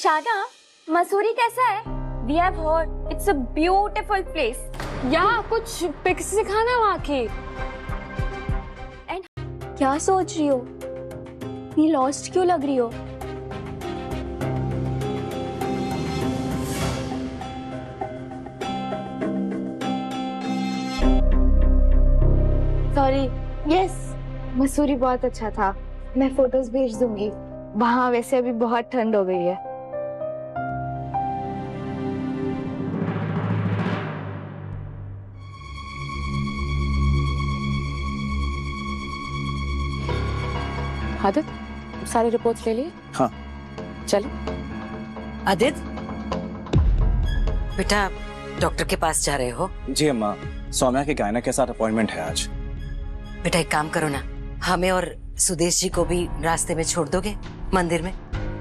इशाना, मसूरी कैसा है? We have heard it's a beautiful place. यहाँ कुछ पिक्स दिखाना वहाँ की। And क्या सोच रही हो? ये लॉस्ट क्यों लग रही हो? सॉरी। यस, मसूरी बहुत अच्छा था। मैं फोटोज भेज दूंगी। वहाँ वैसे अभी बहुत ठंड हो गई है। आदित्य, सारी रिपोर्ट्स ले लिए? हाँ। चलो। आदित्य, बेटा डॉक्टर के पास जा रहे हो? जी अम्मा, सौम्या के गायना के साथ अपॉइंटमेंट है आज। बेटा एक काम करो ना, हमें और सुदेश जी को भी रास्ते में छोड़ दोगे मंदिर में?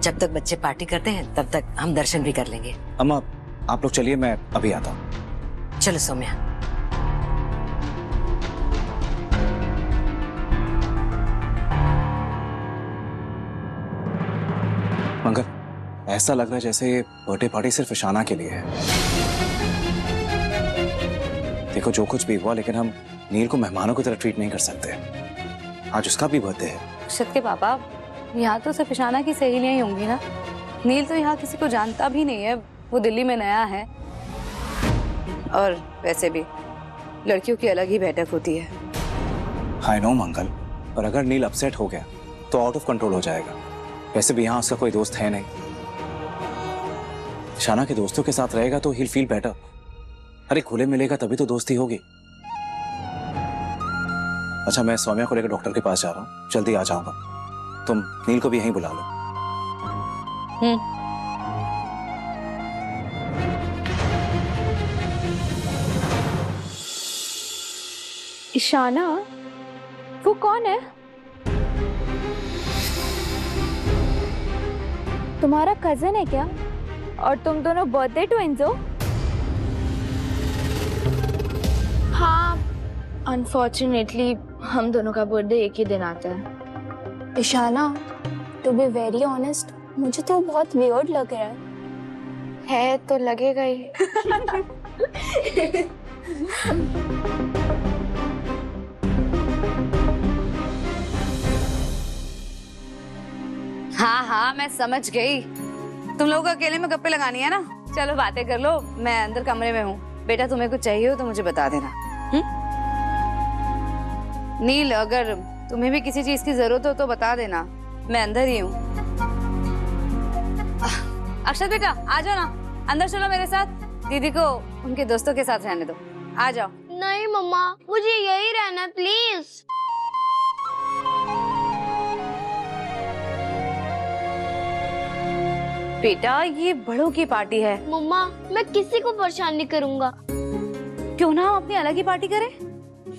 जब तक बच्चे पार्टी करते हैं तब तक हम दर्शन भी कर लेंगे। अम्मा आप लोग चलिए, मैं अभी आता हूँ। चलो सौम्या। मंगल, ऐसा लग रहा है जैसे ये बर्थडे पार्टी सिर्फ इशाना के लिए है। देखो जो कुछ भी हुआ, लेकिन हम नील को मेहमानों की तरह ट्रीट नहीं कर सकते। आज उसका भी बर्थडे है। अक्षत के पापा, यहाँ तो सिर्फ इशाना की सहेलियां ही होंगी ना। नील तो यहाँ किसी को जानता भी नहीं है, वो दिल्ली में नया है। और वैसे भी लड़कियों की अलग ही बैठक होती है। आई नो मंगल, पर अगर नील अपसेट हो गया तो आउट ऑफ कंट्रोल हो जाएगा। वैसे भी यहाँ उसका कोई दोस्त है नहीं। इशाना के दोस्तों के साथ रहेगा तो he'll feel better। अरे खुले मिलेगा तभी तो दोस्ती होगी। अच्छा, मैं सौम्या को लेकर डॉक्टर के पास जा रहा हूँ, जल्दी आ जाऊंगा। तुम नील को भी यहीं बुला लो। इशाना, वो कौन है? तुम्हारा कजन है क्या? और तुम दोनों बर्थडे ट्विन्स हो? हाँ, अनफॉर्चुनेटली हम दोनों का बर्थडे एक ही दिन आता है। Ishana, to be very honest, मुझे तो बहुत वियर्ड लग रहा है तो लगेगा ही। हाँ हाँ, मैं समझ गई। तुम लोगों को अकेले में गप्पे लगानी है ना? चलो बातें कर लो, मैं अंदर कमरे में हूँ। बेटा तुम्हें कुछ चाहिए हो तो मुझे बता देना। नील, अगर तुम्हें भी किसी चीज की जरूरत हो तो बता देना, मैं अंदर ही हूँ। अक्षत बेटा आ जाओ ना, अंदर चलो मेरे साथ। दीदी को उनके दोस्तों के साथ रहने दो, आ जाओ। नहीं मम्मा, मुझे यही रहना है प्लीज। बेटा ये बड़ों की पार्टी है। मम्मा मैं किसी को परेशान नहीं करूंगा। क्यों ना हम अपनी अलग ही पार्टी करें?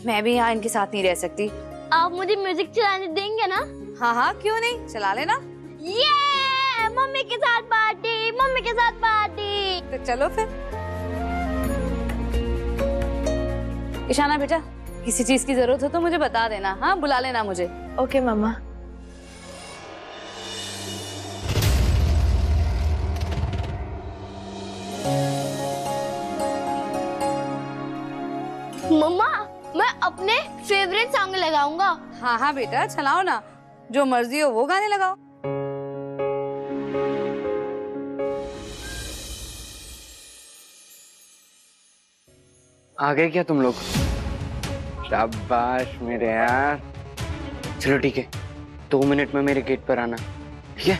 मैं भी यहाँ इनके साथ नहीं रह सकती। आप मुझे म्यूजिक चलाने देंगे ना? हाँ हाँ, क्यों नहीं, चला लेना। ये मम्मी के साथ पार्टी, मम्मी के साथ पार्टी। तो चलो फिर। इशाना बेटा, किसी चीज की जरूरत हो तो मुझे बता देना। हाँ, बुला लेना मुझे। ओके मम्मा। मम्मा मैं अपने फेवरेट सॉन्ग लगाऊंगा। हाँ हाँ बेटा, चलाओ ना, जो मर्जी हो वो गाने लगाओ। आ गए क्या तुम लोग? शाबाश मेरे यार। चलो ठीक है, 2 मिनट में मेरे गेट पर आना, ठीक है?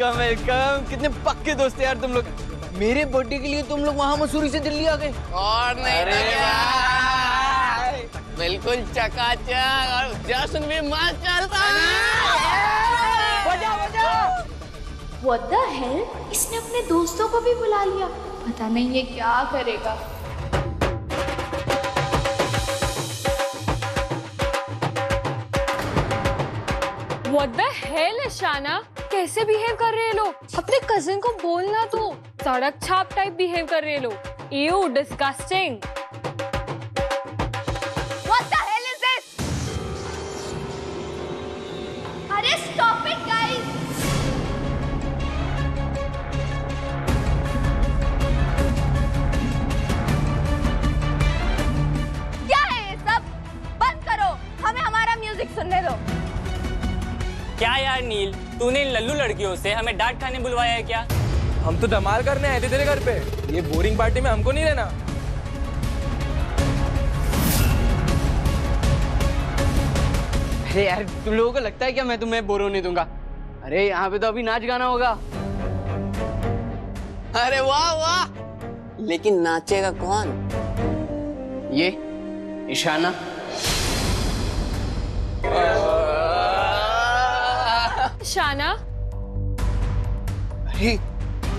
Welcome welcome. कितने पक्के दोस्त हैं यार तुम लोग। मेरे बर्थडे के लिए तुम लोग वहां मसूरी से दिल्ली आ गए। और नहीं तो क्या? बिल्कुल चकाचक और जश्न भी मस्त चलता है। बजा बजा। What the hell? इसने अपने दोस्तों को भी बुला लिया। पता नहीं ये क्या करेगा। What the hell, Ishana? कैसे बिहेव कर रहे हैं लोग? अपने कजिन को बोलना तो। सड़क छाप टाइप बिहेव कर रहे हैं लोग। Ew, disgusting. What the hell is this? अरे stop it guys! क्या है ये सब? बंद करो। हमें हमारा म्यूजिक सुनने दो। क्या यार नील, तूने इन लल्लू लड़कियों से हमें डांट खाने बुलवाया है क्या? हम तो धमाल करने आए थे तेरे घर पे। ये बोरिंग पार्टी में हमको नहीं रहना। अरे यार तुम लोगों को लगता है क्या मैं तुम्हें बोर होने दूंगा? अरे यहाँ पे तो अभी नाच गाना होगा। अरे वाह वाह, लेकिन नाचेगा कौन? ये ईशाना। ईशाना, अरे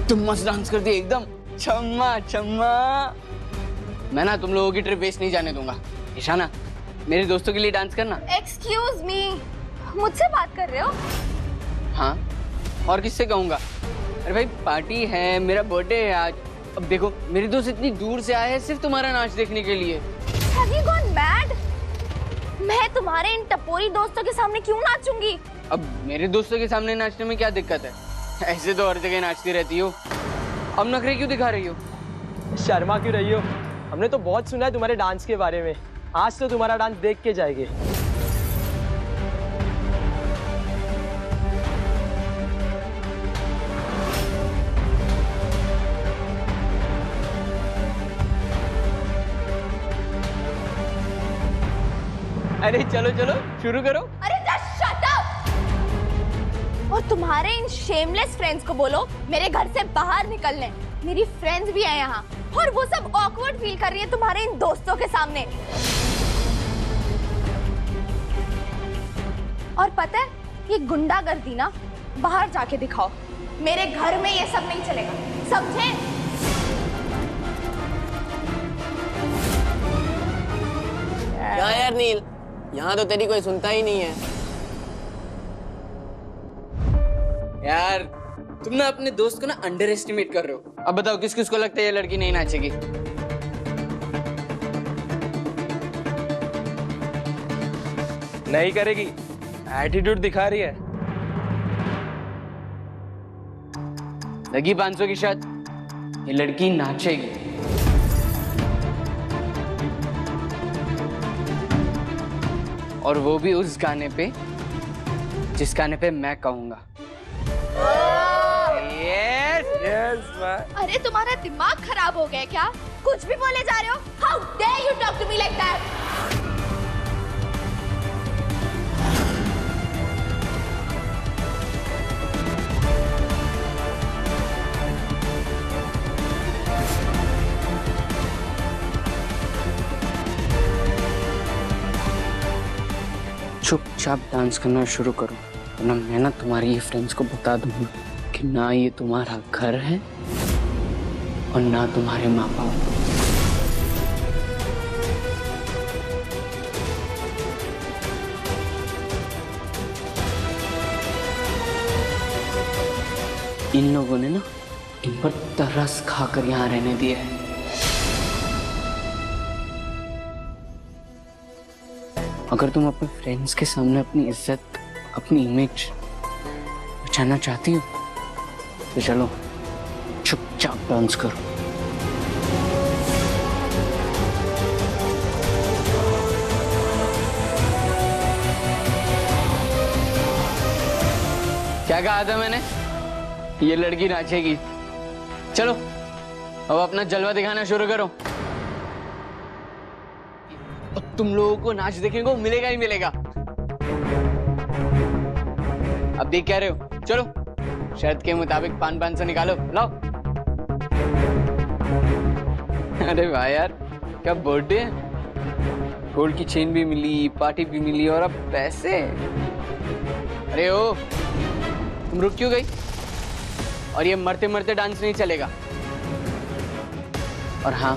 तुम मस्त डांस कर दिए एकदम छम्मा छम्मा। मैं ना तुम लोगों की ट्रिप वेस्ट नहीं जाने दूंगा। ईशाना, मेरे दोस्तों के लिए डांस करना। Excuse me, मुझसे बात कर रहे हो? हाँ, और किससे कहूँगा? अरे भाई पार्टी है, मेरा बर्थडे है आज। अब देखो मेरे दोस्त इतनी दूर से आए हैं सिर्फ तुम्हारा नाच देखने के लिए। Have you gone mad? मैं तुम्हारे इन टपोरी दोस्तों के सामने क्यों नाचूंगी? अब मेरे दोस्तों के सामने नाचने में क्या दिक्कत है? ऐसे तो हर जगह नाचती रहती हो। अब नखरे क्यों दिखा रही हो? शर्मा क्यों रही हो? हमने तो बहुत सुना है तुम्हारे डांस के बारे में। आज तो तुम्हारा डांस देख के जाएंगे। अरे चलो चलो शुरू करो। अरे just shut up! और तुम्हारे इन शेमलेस फ्रेंड्स को बोलो मेरे घर से बाहर निकलने। मेरी फ्रेंड्स भी हैं यहाँ और वो सब ऑकवर्ड फील कर रही है तुम्हारे इन दोस्तों के सामने। और पता है ये गुंडागर्दी ना बाहर जाके दिखाओ। मेरे घर में ये सब नहीं चलेगा, समझे? क्या यार नील, यहाँ तो तेरी कोई सुनता ही नहीं है। यार तुम ना अपने दोस्त को ना अंडर एस्टिमेट कर रहे हो। अब बताओ किस किस को लगता है ये लड़की नहीं नाचेगी? नहीं करेगी, एटीट्यूड दिखा रही है। लगी 500 की शर्त, ये लड़की नाचेगी। और वो भी उस गाने पे जिस गाने पे मैं कहूंगा। अरे तुम्हारा दिमाग खराब हो गया क्या? कुछ भी बोले जा रहे हो? How dare you talk to me like that? चुपचाप डांस करना शुरू करो, वरना मैं ना तुम्हारी ये फ्रेंड्स को बता दूंगा कि ना ये तुम्हारा घर है और ना तुम्हारे माँ बाप। इन लोगों ने ना इन पर तरस खाकर यहाँ रहने दिया है। अगर तुम अपने फ्रेंड्स के सामने अपनी इज्जत, अपनी इमेज बचाना चाहती हो तो चलो चुपचाप डांस करो। क्या कहा था मैंने? ये लड़की नाचेगी। चलो अब अपना जलवा दिखाना शुरू करो। और तुम लोगों को नाच देखने को मिलेगा ही मिलेगा। अब देख क्या रहे हो? चलो शर्त के मुताबिक 500 निकालो, लाओ। अरे वाह यार, क्या बर्थडे है। गोल्ड की चेन भी मिली, पार्टी भी मिली और अब पैसे। अरे ओ, तुम रुक क्यों गई? और ये मरते मरते डांस नहीं चलेगा। और हाँ,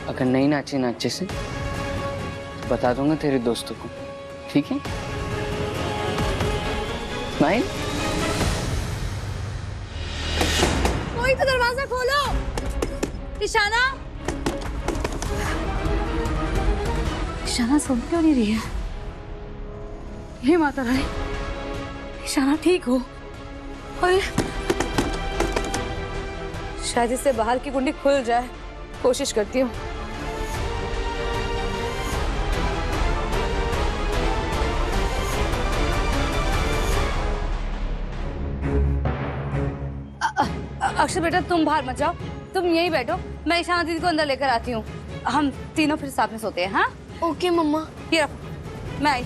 अगर नहीं नाचे ना अच्छे से तो बता दूंगा तेरे दोस्तों को, ठीक है? स्माइल। कोई तो दरवाजा खोलो। ईशाना, ईशाना सुन क्यों नहीं रही है? हे माता रानी, ईशाना ठीक हो। और शायद इससे बाहर की कुंडी खुल जाए, कोशिश करती हूँ। अक्षर बेटा, तुम बाहर मत जाओ, तुम यहीं बैठो, मैं ईशाना दीदी को अंदर लेकर आती हूँ। हम तीनों फिर साथ में सोते हैं। हाँ ओके मम्मा। ये रखो, मैं आई,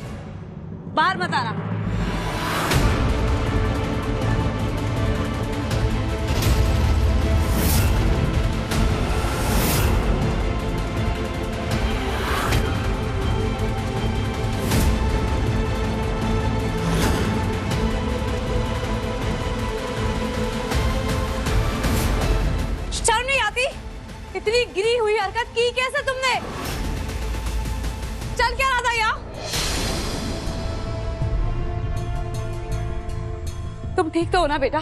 बाहर मत आना। शर्म नहीं आती? इतनी गिरी हुई हरकत की कैसे तुमने? चल क्या रहा था यहाँ? तुम ठीक तो हो ना बेटा?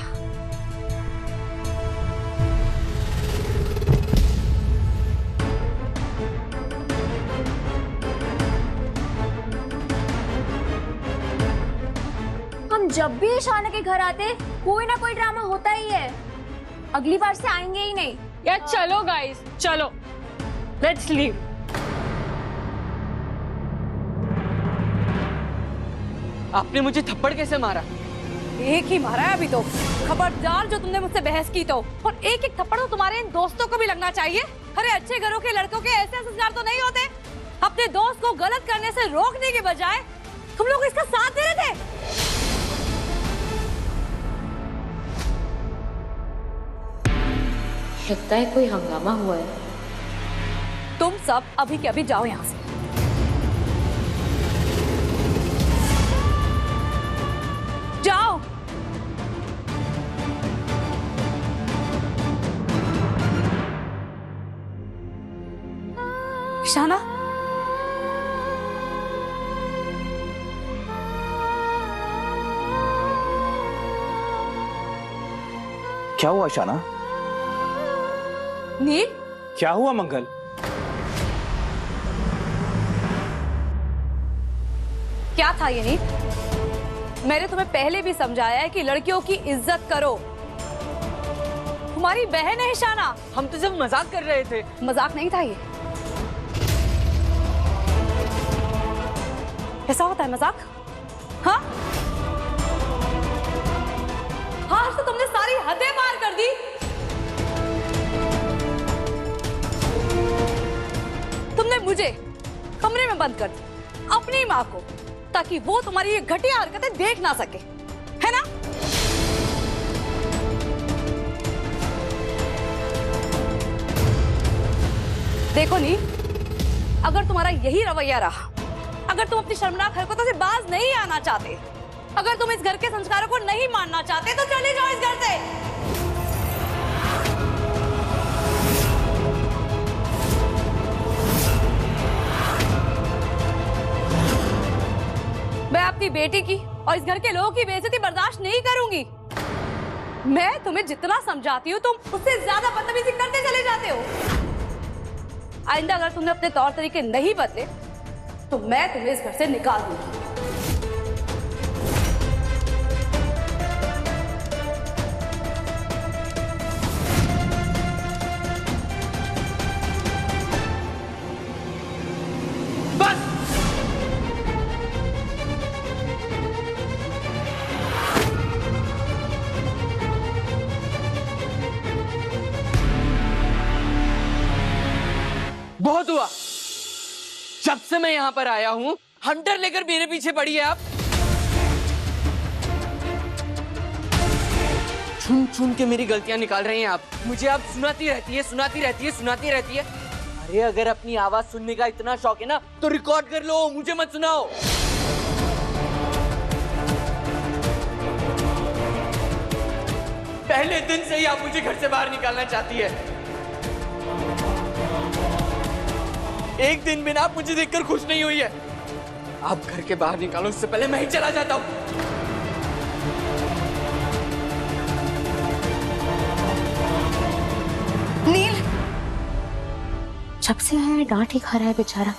हम जब भी ईशाना के घर आते कोई ना कोई ड्रामा होता ही है। अगली बार से आएंगे ही नहीं। यार चलो गाइस, चलो, लेट्स लीव। आपने मुझे थप्पड़ कैसे मारा? एक ही मारा है अभी तो। खबरदार जो तुमने मुझसे बहस की तो। और एक एक थप्पड़ तो तुम्हारे इन दोस्तों को भी लगना चाहिए। अरे अच्छे घरों के लड़कों के ऐसे संस्कार तो नहीं होते। अपने दोस्त को गलत करने से रोकने के बजाय तुम लोग इसका साथ दे रहे थे। लगता है कोई हंगामा हुआ है। तुम सब अभी के अभी जाओ यहाँ से। जाओ। ईशाना, क्या हुआ शाना? नील, क्या हुआ मंगल? क्या था ये नील? मैंने तुम्हें पहले भी समझाया है कि लड़कियों की इज्जत करो। तुम्हारी बहन है ईशाना। हम तो सिर्फ मजाक कर रहे थे। मजाक नहीं था ये। ऐसा होता है मजाक? हाँ हाँ, तो तुमने सारी हदें पार कर दी। तुमने मुझे कमरे में बंद कर दिया, अपनी माँ को, ताकि वो तुम्हारी ये घटिया हरकतें देख ना सके, है ना? देखो नी, अगर तुम्हारा यही रवैया रहा, अगर तुम अपनी शर्मनाक हरकतों से बाज नहीं आना चाहते, अगर तुम इस घर के संस्कारों को नहीं मानना चाहते, तो चले जाओ इस घर से। मैं अपनी बेटी की और इस घर के लोगों की बेइज्जती बर्दाश्त नहीं करूंगी। मैं तुम्हें जितना समझाती हूँ तुम उससे ज्यादा बदतमीजी करते चले जाते हो। आइंदा अगर तुमने अपने तौर तरीके नहीं बदले तो मैं तुम्हें इस घर से निकाल दूंगी। बहुत हुआ। जब से मैं यहाँ पर आया हूँ हंटर लेकर मेरे पीछे पड़ी है आप। चुन चुन के मेरी गलतियां निकाल रहे हैं आप। मुझे आप सुनाती रहती है, सुनाती रहती है, सुनाती रहती है। अरे अगर अपनी आवाज सुनने का इतना शौक है ना तो रिकॉर्ड कर लो, मुझे मत सुनाओ। पहले दिन से ही आप मुझे घर से बाहर निकालना चाहती है। एक दिन भी ना आप मुझे देखकर खुश नहीं हुई है। आप घर के बाहर निकालो, उससे पहले मैं ही चला जाता हूं। नील जब से आया है डांट ही खा रहा है बेचारा,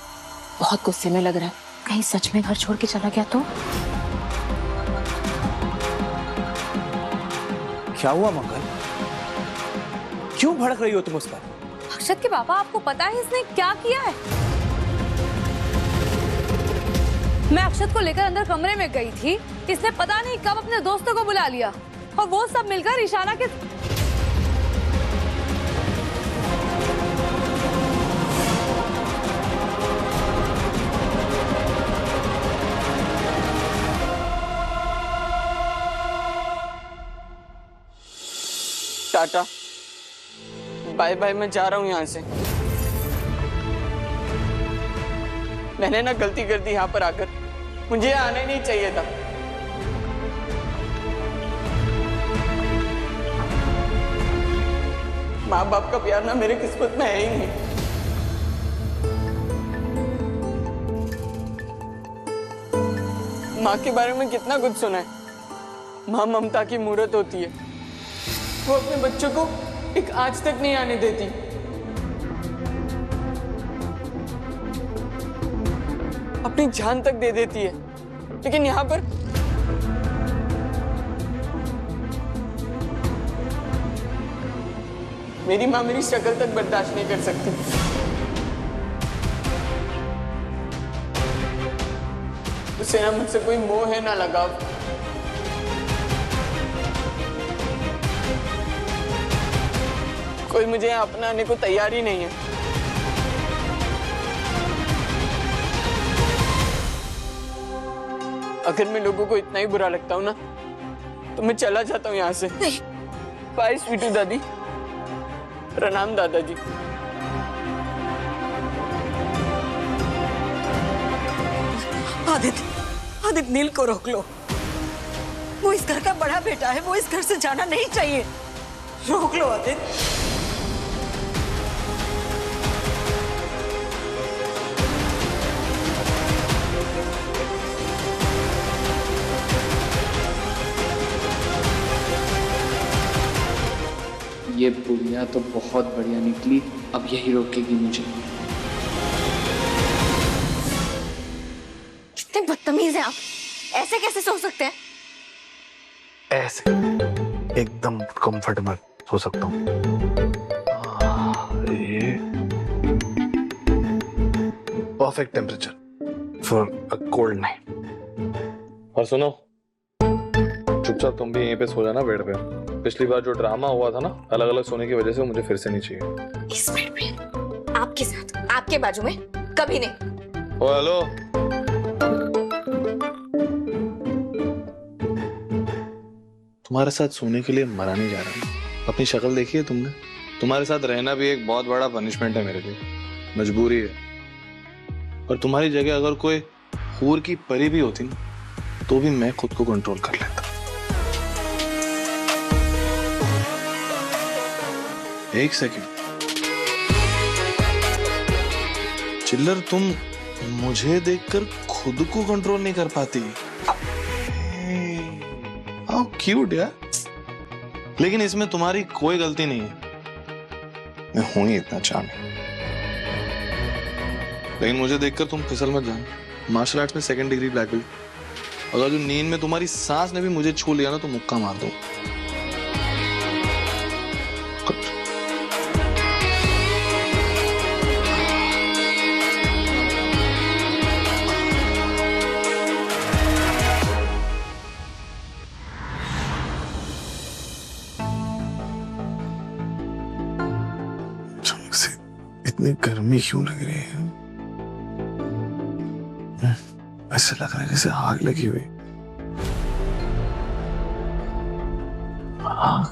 बहुत गुस्से में लग रहा है। कहीं सच में घर छोड़ के चला गया तो? क्या हुआ मंगल? क्यों भड़क रही हो तुम उस पर? अक्षत के पापा, आपको पता है इसने क्या किया है? मैं अक्षत को लेकर अंदर कमरे में गई थी, इसने पता नहीं कब अपने दोस्तों को बुला लिया और वो सब मिलकर ईशाना के टाटा बाय बाय, मैं जा रहा हूं यहां से। मैंने ना गलती कर दी यहां पर आकर, मुझे आना ही नहीं चाहिए था। माँ बाप का प्यार ना मेरे किस्मत में है ही नहीं। माँ के बारे में कितना कुछ सुना है। माँ ममता की मूरत होती है, वो अपने बच्चों को एक आंच तक नहीं आने देती। अपनी जान तक दे देती है, लेकिन यहाँ पर मेरी माँ मेरी शक्ल तक बर्दाश्त नहीं कर सकती। उसे ना मुझसे कोई मोह है ना लगाव। कोई मुझे यहाँ अपनाने को तैयार ही नहीं है। अगर मैं लोगों को इतना ही बुरा लगता हूँ ना तो मैं चला जाता हूँ यहाँ से। बाय स्वीटू दादी, प्रणाम दादाजी। आदित्य, आदित्य नील को रोक लो। वो इस घर का बड़ा बेटा है, वो इस घर से जाना नहीं चाहिए। रोक लो आदित्य। ये बुढ़िया तो बहुत बढ़िया निकली, अब यही रोकेगी मुझे। कितने बदतमीज हैं आप, ऐसे कैसे सो सकते हैं? ऐसे एकदम कंफर्टेबल सो सकता हूँ। ये perfect temperature for a cold night. और सुनो, चुपचाप तुम भी यहीं पे सो जाना बेड पे। पिछली बार जो ड्रामा हुआ था ना अलग अलग सोने की वजह से, मुझे फिर से नहीं चाहिए। इस बेड पे आपके साथ, आपके बाजू में, कभी नहीं। ओ हेलो, तुम्हारे साथ सोने के लिए मरा नहीं जा रहा। अपनी शक्ल देखी है तुमने? तुम्हारे साथ रहना भी एक बहुत बड़ा पनिशमेंट है मेरे लिए, मजबूरी है। और तुम्हारी जगह अगर कोई हूर की परी भी होती ना तो भी मैं खुद को कंट्रोल कर लेता। एक सेकंड चिल्लर, तुम मुझे देखकर खुद को कंट्रोल नहीं कर पाती। हाउ क्यूट यार। लेकिन इसमें तुम्हारी कोई गलती नहीं है, मैं हूं ही इतना चार्मिंग। लेकिन मुझे देखकर तुम फिसल मत जाना। मार्शल आर्ट्स में 2nd डिग्री ब्लैक बेल्ट। अगर जो नींद में तुम्हारी सांस ने भी मुझे छू लिया ना तो मुक्का मार दो। इतनी गर्मी क्यों लग रही है? ऐसा लग रहा है जैसे आग लगी हुई। आग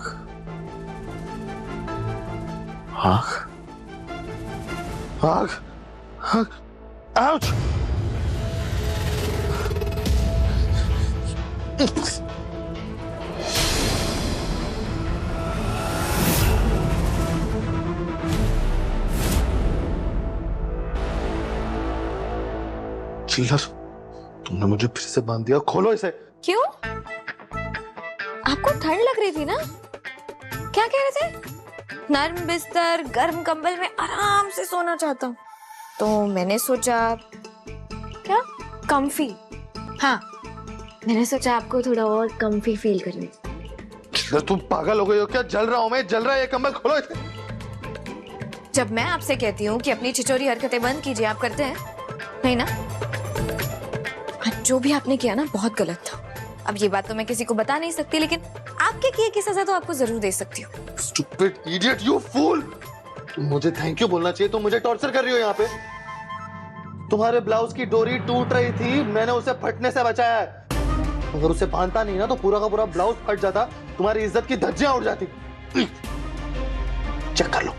आग आग आग आउच चिल्लर, तुमने मुझे फिर से बांध दिया, खोलो इसे। क्यों? आपको ठंड लग रही थी ना? क्या कह रहे थे? नर्म बिस्तर, गर्म कंबल में आराम से सोना चाहता हूँ, तो मैंने सोचा क्या कम्फी। हाँ, मैंने सोचा आपको थोड़ा और कम्फी फील करने। चिल्लर, तुम पागल हो गई हो क्या? जल रहा हूं मैं, जल रहा है ये कंबल, खोलो इसे। जब मैं आपसे कहती हूँ कि अपनी छिचोरी हरकतें बंद कीजिए, आप करते हैं नहीं ना? जो भी आपने किया ना बहुत गलत था। अब ये बात तो मैं किसी को बता नहीं सकती, लेकिन आपके किए की सजा तो आपको जरूर दे सकती हूँ। Stupid idiot, you fool! तुम मुझे थैंक यू बोलना चाहिए, तुम मुझे टॉर्चर कर रही हो यहाँ पे। तुम्हारे ब्लाउज की डोरी टूट रही थी, मैंने उसे फटने से बचाया है। अगर उसे बांधता नहीं ना तो पूरा का पूरा ब्लाउज फट जाता, तुम्हारी इज्जत की धज्जियां उड़ जाती। चेक कर लो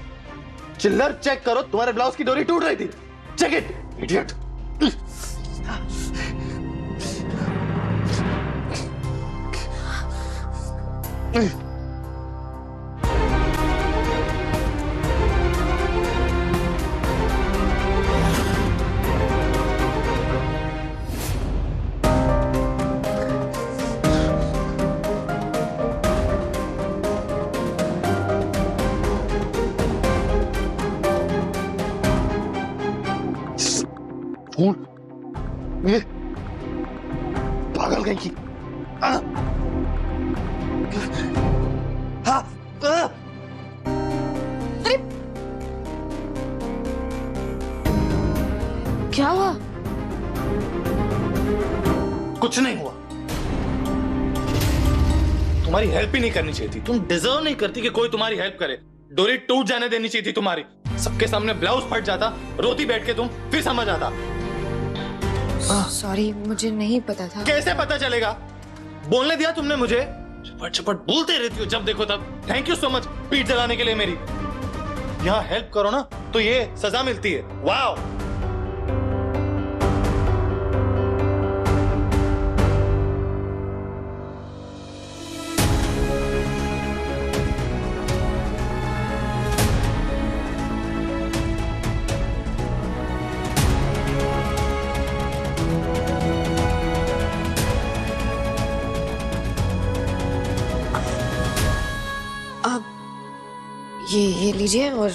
चिल्लर, चेक करो, तुम्हारे ब्लाउज की डोरी टूट रही थी। Check it, idiot. ये पागल कहीं की। अरे क्या हुआ? कुछ नहीं हुआ। तुम्हारी हेल्प ही नहीं करनी चाहिए थी, तुम डिजर्व नहीं करती कि कोई तुम्हारी हेल्प करे। डोरी टूट जाने देनी चाहिए थी तुम्हारी। सबके सामने ब्लाउज फट जाता, रोती बैठ के तुम, फिर समझ आता। सॉरी, मुझे नहीं पता था। कैसे पता चलेगा? बोलने दिया तुमने मुझे? चपट चपट बोलते रहती हो जब देखो तब। थैंक यू सो मच पीठ जलाने के लिए मेरी। यहाँ हेल्प करो ना तो ये सजा मिलती है। वाओ! ये लीजिए और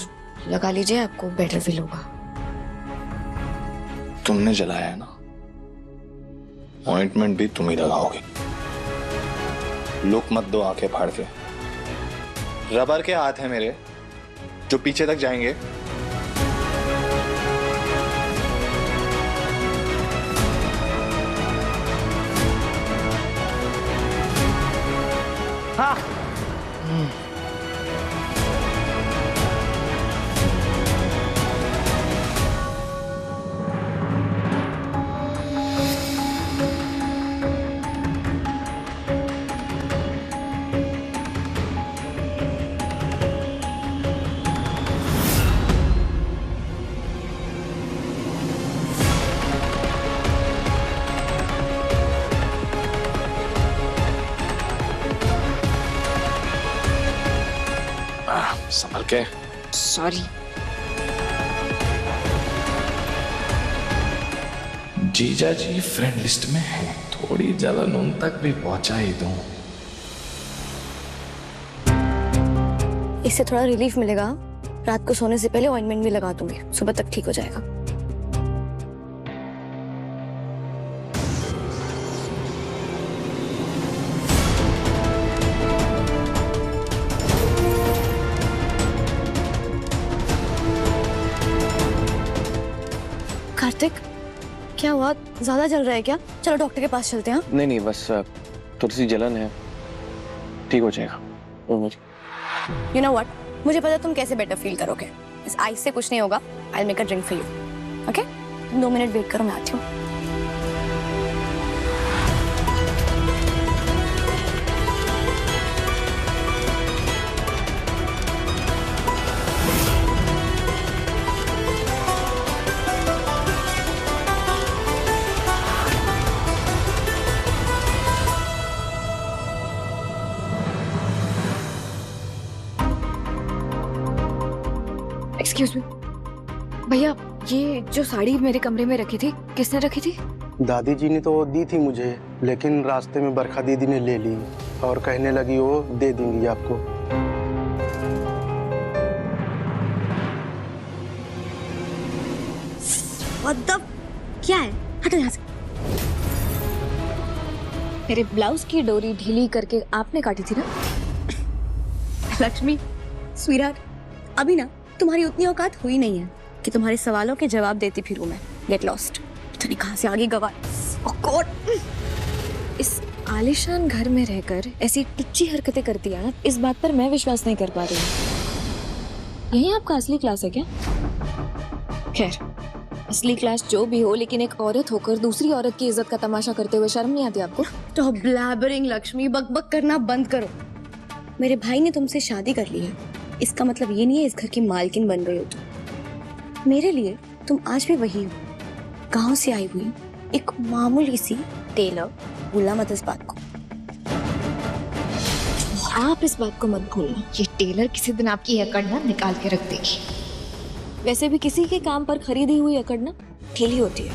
लगा लीजिए, आपको बेटर फील होगा। तुमने जलाया है ना, ऑइंटमेंट भी तुम ही लगाओगे। लुक मत दो आंखें फाड़ के। रबर के हाथ हैं मेरे जो पीछे तक जाएंगे। हाँ। संभल के। सॉरी। जीजा जी फ्रेंड लिस्ट में है, थोड़ी जलन उन तक भी पहुंचा ही दूं। इससे थोड़ा रिलीफ मिलेगा। रात को सोने से पहले ऑइंटमेंट भी लगा दूंगी, सुबह तक ठीक हो जाएगा। कार्तिक, क्या हुआ? ज्यादा जल रहा है क्या? चलो डॉक्टर के पास चलते हैं। नहीं नहीं, बस थोड़ी सी जलन है, ठीक हो जाएगा। You know what? मुझे पता तुम कैसे बेटर फील करोगे। इस आइस से कुछ नहीं होगा। I'll make a drink for you. Okay? 2 minute wait करो, मैं आती हूँ। एक्सक्यूज मी भैया, ये जो साड़ी मेरे कमरे में रखी थी किसने रखी थी? दादी जी ने तो दी थी मुझे, लेकिन रास्ते में बरखा दीदी ने ले ली और कहने लगी वो दे देंगी आपको। क्या है? हटो यहाँ से। मेरे ब्लाउज की डोरी ढीली करके आपने काटी थी ना? लक्ष्मी, स्वीटहार्ट, अभी ना तुम्हारी उतनी औकात हुई नहीं है कि तुम्हारे सवालों के जवाब देती फिरूं मैं। Get lost. पता नहीं कहाँ से आगे गवा। इस आलीशान घर में रहकर ऐसी टुच्ची हरकतें करती है ना, इस बात पर मैं विश्वास नहीं कर पा रही हूँ। यही आपका असली क्लास है क्या? खैर, असली क्लास जो भी हो, लेकिन एक औरत होकर दूसरी औरत की इज्जत का तमाशा करते हुए शर्म नहीं आती आपको? तो ब्लैबरिंग लक्ष्मी, बकबक करना बंद करो। मेरे भाई ने तुमसे शादी कर ली है, इसका मतलब ये नहीं है इस घर की मालकिन बन गई हो तुम। मेरे लिए तुम आज भी वही हो, गांव से आई हुई एक मामूली सी टेलर। भूलना मत इस बात को। आप इस बात को मत भूलना, ये टेलर किसी दिन आपकी हेयर कट ना निकाल के रख देगी। वैसे भी किसी के काम पर खरीदी हुई अकड़ ना ढीली होती है,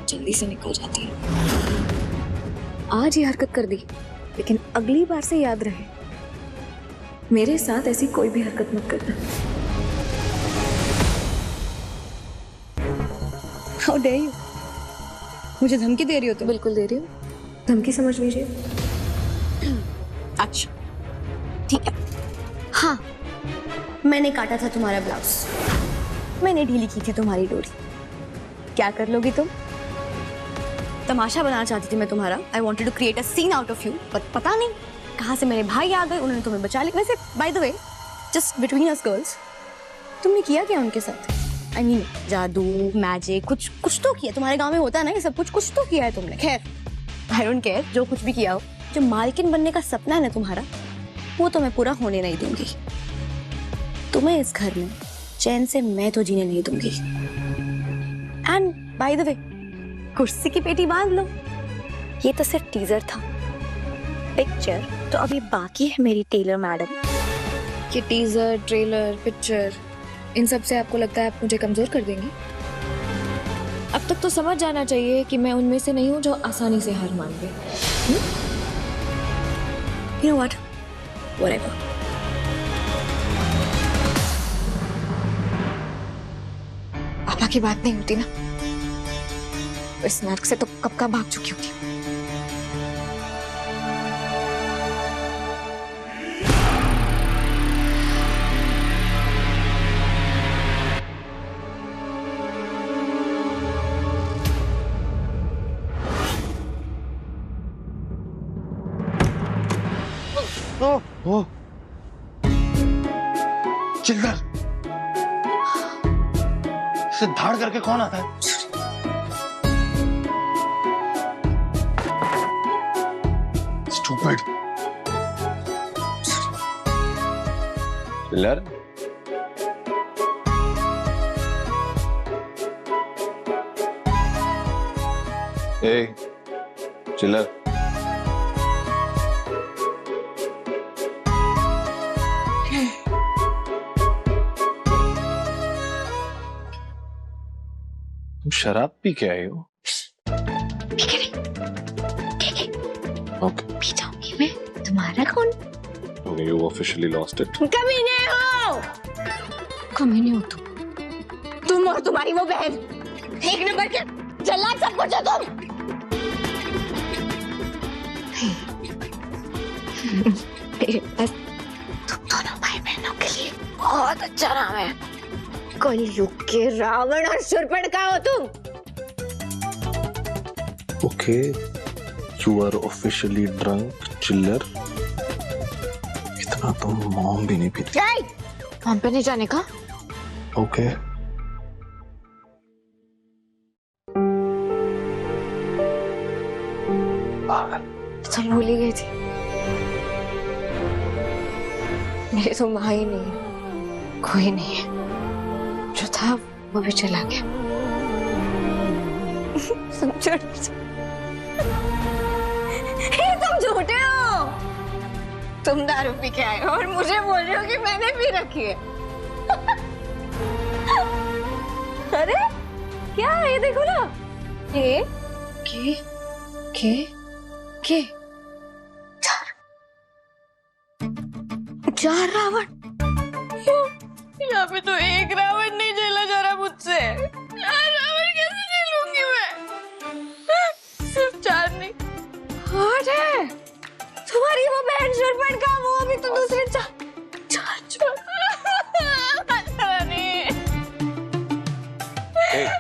जल्दी से निकल जाती है। आज ये हरकत कर दी, लेकिन अगली बार से याद रहे, मेरे साथ ऐसी कोई भी हरकत मत करना। How dare you? मुझे धमकी दे रही हो तुम? बिल्कुल दे रही हूँ, धमकी समझ लीजिए। अच्छा ठीक है। हाँ, मैंने काटा था तुम्हारा ब्लाउज, मैंने ढीली की थी तुम्हारी डोरी। क्या कर लोगी तुम? तमाशा बनाना चाहती थी मैं तुम्हारा। I wanted to create a scene out of you, but पता नहीं कहाँ से मेरे भाई आ गए, उन्होंने तुम्हें बचा लिया। वैसे by the way, just between us girls, तुमने किया क्या उनके साथ? आई मीन जादू, मैजिक, कुछ तो किया। तुम्हारे गांव में होता है ना ये सब कुछ तो किया है तुमने। खैर, आई डोंट केयर, जो कुछ भी किया हो। जो मालकिन बनने का सपना है ना तुम्हारा, वो तो मैं पूरा होने नहीं दूंगी। तुम्हें इस घर में चैन से मैं तो जीने नहीं दूंगी। एंड बाय द वे, कुर्सी की पेटी बांध लो। ये तो सिर्फ टीजर था, पिक्चर तो अभी बाकी है मेरी टेलर मैडम। ये टीजर, ट्रेलर, पिक्चर, इन सब से आपको लगता है आप मुझे कमजोर कर देंगी? अब तक तो समझ जाना चाहिए कि मैं उनमें से नहीं हूँ जो आसानी से हार मान गए। You know what? Whatever. पापा की बात नहीं होती ना, इस नर्क से तो कब का भाग चुकी होती। ओ चिल्लर, इसे धाड़ करके कौन आता है? स्टूपिड। चिल्लर, ए चिल्लर, तुम शराब पी के आई हो? ओके, पी जाऊंगी मैं, तुम्हारा कौन? Okay, you officially lost it. कमीने हो, कमीने हो तुम और तुम्हारी वो बहन। एक नंबर के जल्लाद सब कुछ है तुम। मेरे पास तुम दोनों भाई बहनों के लिए बहुत अच्छा नाम है। कलयुग के रावण और शूर्पणखा हो तुम। Okay, you are officially drunk चिल्लर। इतना तो मॉम भी नहीं पीती। हम पे नहीं जाने का। ओके, सब भूल ही गई थी, मेरी तो माँ ही नहीं है, कोई नहीं है। जो था वो भी चला गया। तुम झूठे हो। तुम दारू पी के आए हो और मुझे बोल रहे हो कि मैंने पी रखी है। अरे क्या है ये, देखो ना। के चार रावण। यहाँ पे तो एक रावण नहीं झेला जा रहा मुझसे, 4 रावण कैसे झेलूंगी मैं? सिर्फ 4 नहीं 8 है। तुम्हारी वो बहन शोरपट का वो अभी तो दूसरे 4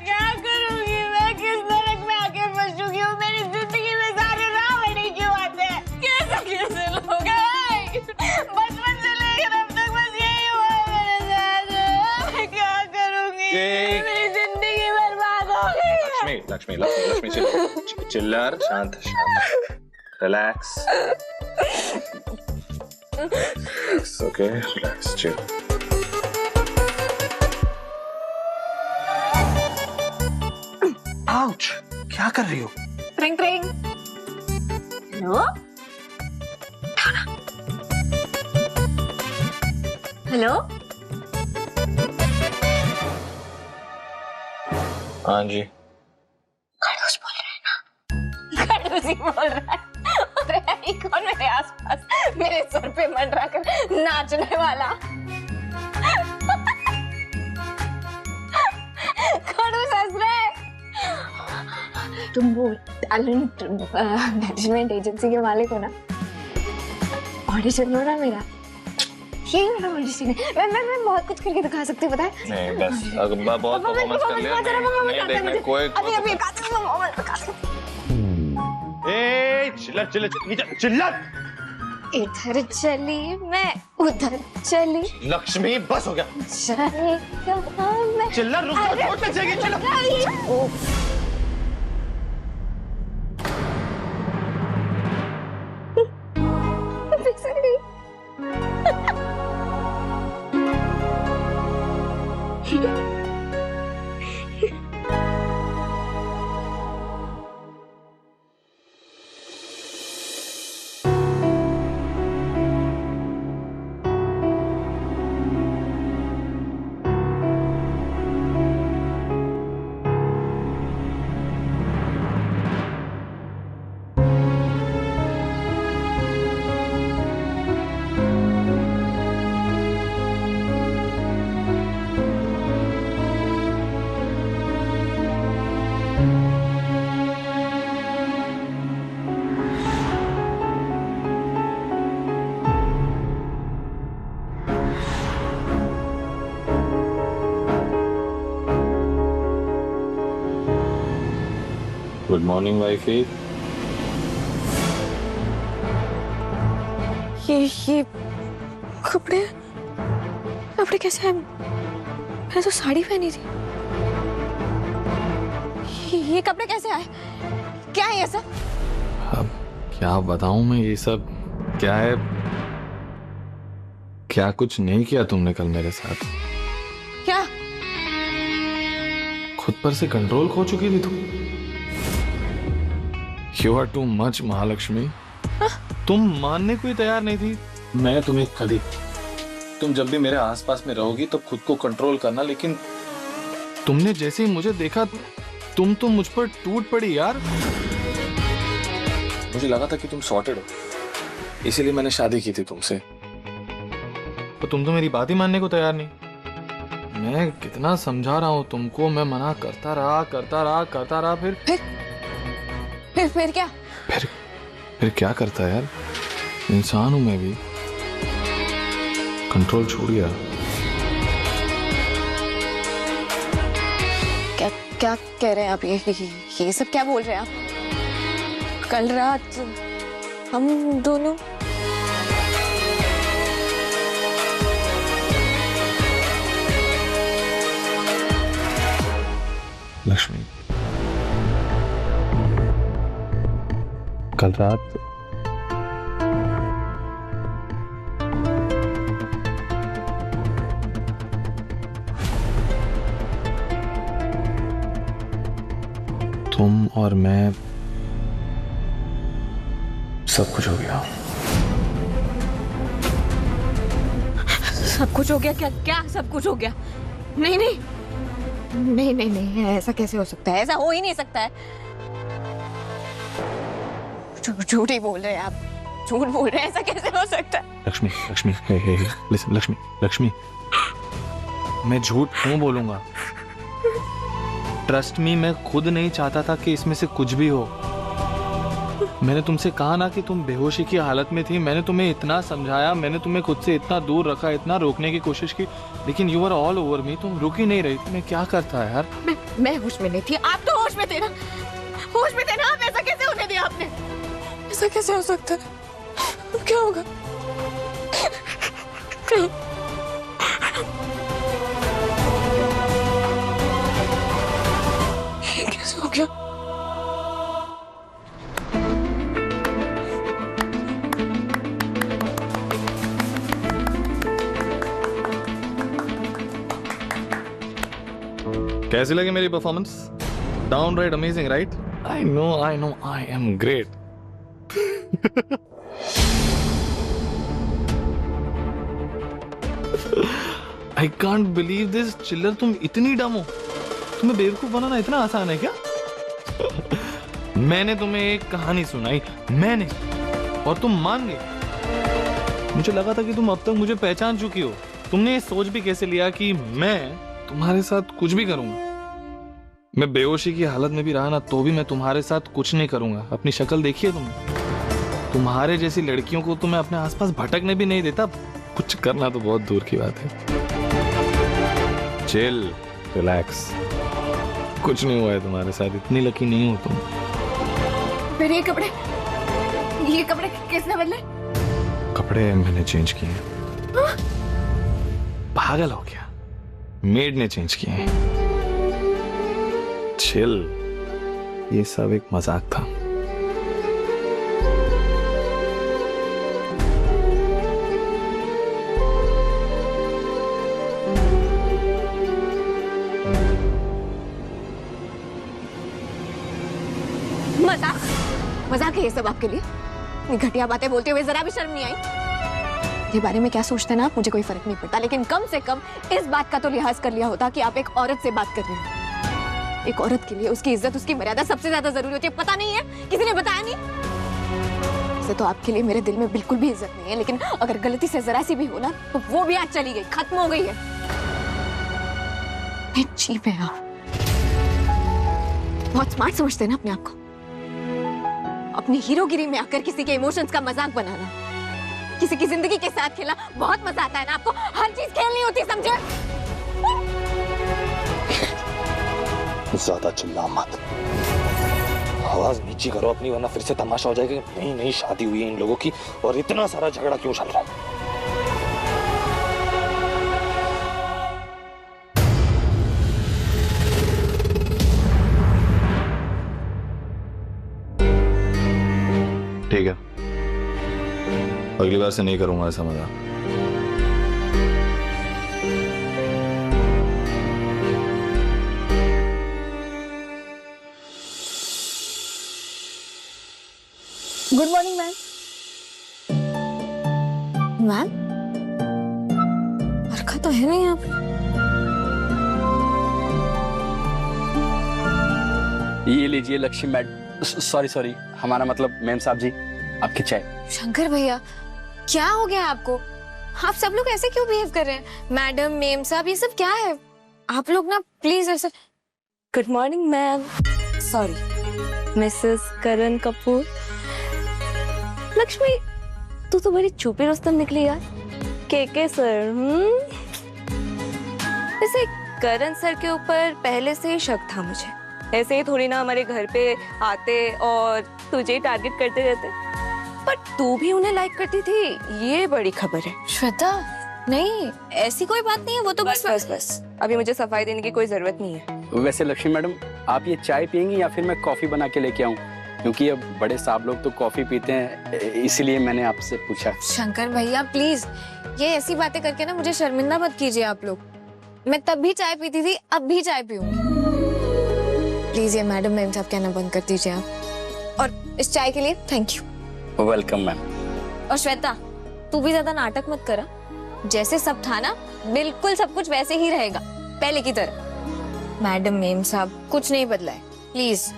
क्या करूंगी मैं? किस नरक में आके फंस चुकी हूँ? मेरी जिंदगी में सारे रावण ही क्यों आते हैं? कैसे लोग हैं? बचपन से लेकर अब तक बस यही हुआ है मेरे साथ। मैं क्या करूंगी? मेरी जिंदगी बर्बाद हो गई। लक्ष्मी चिल्लर, शांत relax, okay relax, chill. Ouch, क्या कर रही हो? ट्रिंग ट्रिंग। Hello hello. हाँ जी। खड़ूस बोल रहे हैं ना? खड़ूस ही बोल रहा है। और है ही कौन मेरे आसपास मेरे सर पे मंडरा कर नाचने वाला? खड़ूस हंस रहा है। तुम वो टैलेंट मैनेजमेंट एजेंसी के मालिक हो ना? ऑडिशन हो ना मेरा? यही मेरा ऑडिशन है। मैं बहुत कुछ करके दिखा सकती हूँ, पता है? नहीं बस अगर बहुत परफॉर्मेंस कर लिया नहीं देखने कोई चिल्लर इधर चली मैं उधर चली। लक्ष्मी बस हो गया। चिल्लर रुक जाओ, चोट लग जाएगी। चिल्लर गुड मॉर्निंग वाइफी। ये कपड़े कैसे हैं? मैंने तो साड़ी पहनी थी। ये कपड़े कैसे आए? क्या है ये सब? अब क्या बताऊं मैं, ये सब क्या है? क्या कुछ नहीं किया तुमने कल मेरे साथ? क्या? खुद पर से कंट्रोल खो चुकी थी तुम। You are too much Mahalakshmi. तुम मानने को ही तैयार नहीं थी। मैं तुम्हें कभी, तुम जब भी मेरे आसपास में रहोगी तो खुद को कंट्रोल करना, लेकिन तुमने जैसे ही मुझे देखा तुम तो मुझ पर टूट पड़ी यार। मुझे लगा था कि तुम सॉर्टेड हो, इसीलिए मैंने शादी की थी तुमसे। तो तुम तो मेरी बात ही मानने को तैयार नहीं। मैं कितना समझा रहा हूँ तुमको, मैं मना करता रहा, फिर क्या? फिर क्या करता है यार, इंसान हूं मैं भी, कंट्रोल छूट गया। क्या कह रहे हैं आप? ये सब क्या बोल रहे हैं आप? कल रात हम दोनों लक्ष्मी, कल रात तुम और मैं, सब कुछ हो गया। सब कुछ हो गया? क्या क्या सब कुछ हो गया? नहीं नहीं नहीं नहीं नहीं, ऐसा कैसे हो सकता है? ऐसा हो ही नहीं सकता है। झूठ ही बोल रहे हैं आप, झूठ बोल रहे हैं, ऐसा कैसे हो सकता है? लक्ष्मी, लक्ष्मी, हे हे हे, लिसन, लक्ष्मी, लक्ष्मी, मैं झूठ क्यों बोलूंगा? ट्रस्ट मी, मैं खुद नहीं चाहता था कि इसमें से कुछ भी हो। मैंने तुमसे कहा ना कि तुम बेहोशी की हालत में थी, मैंने तुम्हें इतना समझाया, मैंने तुम्हें खुद से इतना दूर रखा, इतना रोकने की कोशिश की, लेकिन you are all over me, तुम रुक ही नहीं रही थी। मैं क्या करता यार? मैं होश में नहीं थी, आप तो होश में थे ना, होश में थे ना आप। ऐसा कैसे होने दिया आपने? ऐसा कैसे हो सकता है? क्या होगा? कैसे हो गया? कैसी लगी मेरी performance? Downright amazing, right? I know, I am great. I can't believe this. चिल्लर, तुम इतनी डम हो? तुम्हें बेवकूफ बनाना इतना आसान है क्या? मैंने तुम्हें एक कहानी सुनाई, मैंने, और तुम मान गए। मुझे लगा था कि तुम अब तक मुझे पहचान चुकी हो। तुमने ये सोच भी कैसे लिया कि मैं तुम्हारे साथ कुछ भी करूंगा? मैं बेहोशी की हालत में भी रहा ना, तो भी मैं तुम्हारे साथ कुछ नहीं करूंगा। अपनी शक्ल देखी है तुमने? तुम्हारे जैसी लड़कियों को तो मैं अपने आसपास भटकने भी नहीं देता। कुछ करना तो बहुत दूर की बात है। चिल, रिलैक्स, कुछ नहीं हुआ है तुम्हारे साथ। इतनी लकी नहीं हो तुम। फिर ये कपड़े किसने बदले? कपड़े मैंने चेंज किए। हाँ? पागल हो गया? मेड ने चेंज किए। चिल, ये सब एक मजाक था। मजाक है ये सब आपके लिए? इतनी घटिया बातें बोलते हुए जरा भी शर्म नहीं आई? ये बारे में क्या सोचते ना आप, मुझे कोई फर्क नहीं पड़ता, लेकिन कम से कम इस बात का तो लिहाज कर लिया होता कि आप एक औरत से बात कर रहे हैं। एक औरत के लिए उसकी इज्जत, उसकी मर्यादा सबसे ज्यादा जरूरी होती है। पता नहीं है? किसी ने बताया नहीं? वैसे तो आपके लिए मेरे दिल में बिल्कुल भी इज्जत नहीं है, लेकिन अगर गलती से जरा सी भी हो ना, तो वो भी आज चली गई, खत्म हो गई है। चीप है आप, बहुत स्मार्ट समझते हैं ना अपने आप को। अपनी हीरोगिरी में आकर किसी के इमोशंस का मजाक बनाना, किसी की जिंदगी के साथ खेलना बहुत मजा आता है ना आपको। हर चीज खेलनी होती, समझे? ज्यादा चिल्ला मत, आवाज नीची करो अपनी, वरना फिर से तमाशा हो जाएगा। नई नई शादी हुई है इन लोगों की, और इतना सारा झगड़ा क्यों चल रहा है? ठीक है, अगली बार से नहीं करूंगा ऐसा मजाक। Good morning ma'am. मैम, बरखा तो है नहीं आप? ये लीजिए लक्ष्मी मैडम, सॉरी, हमारा मतलब मैम साहब जी, आपकी चाय। शंकर भैया, क्या हो गया आपको? आप सब लोग ऐसे क्यों बिहेव कर रहे हैं? मैडम, मेम साहब, ये सब क्या है? आप लोग ना प्लीज ऐसे। Good morning ma'am. Sorry, Mrs Karan Kapoor. Lakshmi, तू तो बड़ी छुपी रुस्तम निकली यार। के सर। वैसे करण सर के ऊपर पहले से ही शक था मुझे। ऐसे ही थोड़ी ना हमारे घर पे आते और तुझे टारगेट करते रहते। पर तू भी उन्हें लाइक करती थी, ये बड़ी खबर है। श्वेता, नहीं ऐसी कोई बात नहीं है, वो तो बस अभी मुझे सफाई देने की कोई जरूरत नहीं है। वैसे लक्ष्मी मैडम, आप ये चाय पियेंगी या फिर मैं कॉफी बना के लेके आऊं? क्योंकि अब बड़े साहब लोग तो कॉफी पीते हैं, इसीलिए मैंने आपसे पूछा। शंकर भैया प्लीज, ये ऐसी बातें करके ना मुझे शर्मिंदा मत कीजिए आप लोग। मैं तब भी चाय पीती थी, अब भी चाय पीऊंगी। प्लीज ये मैडम मैम साहब कहना बंद कर दीजिए आप। और इस चाय के लिए थैंक यू। Welcome ma'am. और श्वेता, तू भी ज्यादा नाटक मत करा। जैसे सब था ना, बिल्कुल सब कुछ वैसे ही रहेगा, पहले की तरह। मैडम मेम साहब, कुछ नहीं बदला है, प्लीज।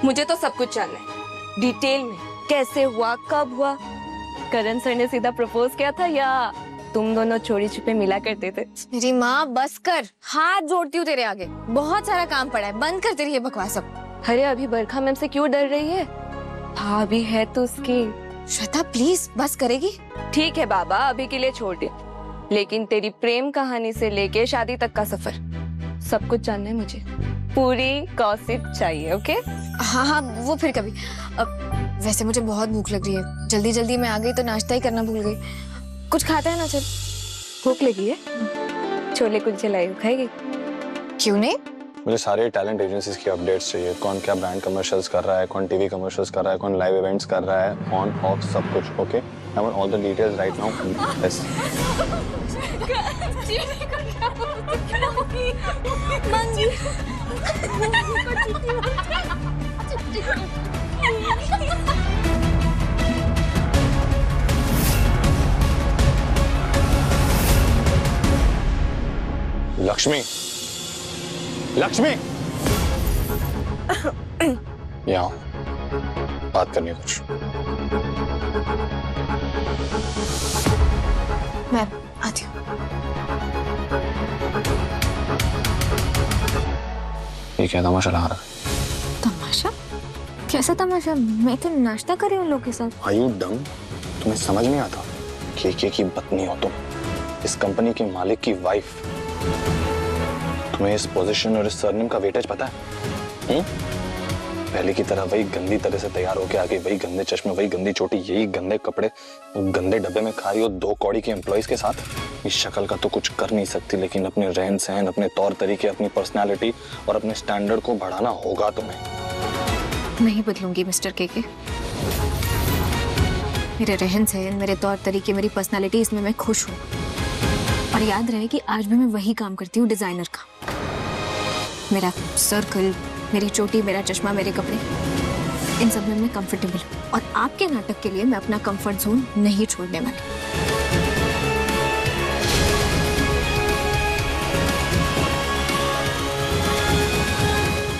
मुझे तो सब कुछ जानना है, डिटेल में। कैसे हुआ, कब हुआ, करण सर ने सीधा प्रपोज किया था या तुम दोनों चोरी छिपे मिला करते थे? मेरी माँ बस कर, हाथ जोड़ती हूँ तेरे आगे, बहुत सारा काम पड़ा है, बंद कर तेरी ये बकवास अब। अरे अभी बरखा मैम से क्यों डर रही है? भाभी है तो उसकी। श्वेता प्लीज, बस करेगी? ठीक है बाबा, अभी के लिए छोड़ दे, लेकिन तेरी प्रेम कहानी से लेके शादी तक का सफर सब कुछ जानना है मुझे, पूरी गॉसिप चाहिए। ओके? हाँ हाँ, वो फिर कभी। वैसे मुझे बहुत भूख लग रही है, जल्दी जल्दी मैं आ गई तो नाश्ता ही करना भूल गई। कुछ खाता है ना? चल। भूख लगी है? छोले कुलचे लाई, खाएगी? क्यों नहीं? मुझे सारे टैलेंट एजेंसीज की अपडेट्स चाहिए, कौन क्या ब्रांड कमर्शियल्स कर रहा है, कौन टीवी कमर्शियल्स कर रहा है, कौन लाइव इवेंट्स कर रहा है, ऑन ऑफ सब कुछ। Okay, I want all the details right now. Yes. Lakshmi, Lakshmi, यहाँ बात करनी है कुछ। मैं आती हूँ। ये क्या तमाशा लगा रहा है? तमाशा? कैसा तमाशा? मैं तो नाश्ता कर रही हूँ लोगों के साथ। Are you dumb? तुम्हें समझ नहीं आता? केके की पत्नी हो तुम, इस कंपनी के मालिक की वाइफ। तुम्हें इस पोजीशन और इस सरनेम का वेटेज पता है? पहले की तरह वही गंदी तरह से तैयार होके आ गई, वही गंदे चश्मे, वही गंदी चोटी, यही गंदे कपड़े, गंदे डब्बे में खा रही हो 2 कौड़ी के एम्प्लॉइज के साथ। इस शक्ल का तो कुछ कर नहीं सकती, लेकिन अपने रहन सहन, अपने तौर तरीके, अपनी पर्सनालिटी और अपने स्टैंडर्ड को बढ़ाना होगा तुम्हें। नहीं बदलूंगी मिस्टर केके। मेरे रहन सहन, मेरे तौर तरीके, मेरी पर्सनालिटी, इसमें मैं खुश हूँ। और याद रहे कि आज भी मैं वही काम करती हूँ, डिजाइनर का। मेरा सर्कल, मेरी चोटी, मेरा चश्मा, मेरे कपड़े, इन सब में मैं कंफर्टेबल हूँ। और आपके नाटक के लिए मैं अपना कंफर्ट जोन नहीं छोड़ने वाली।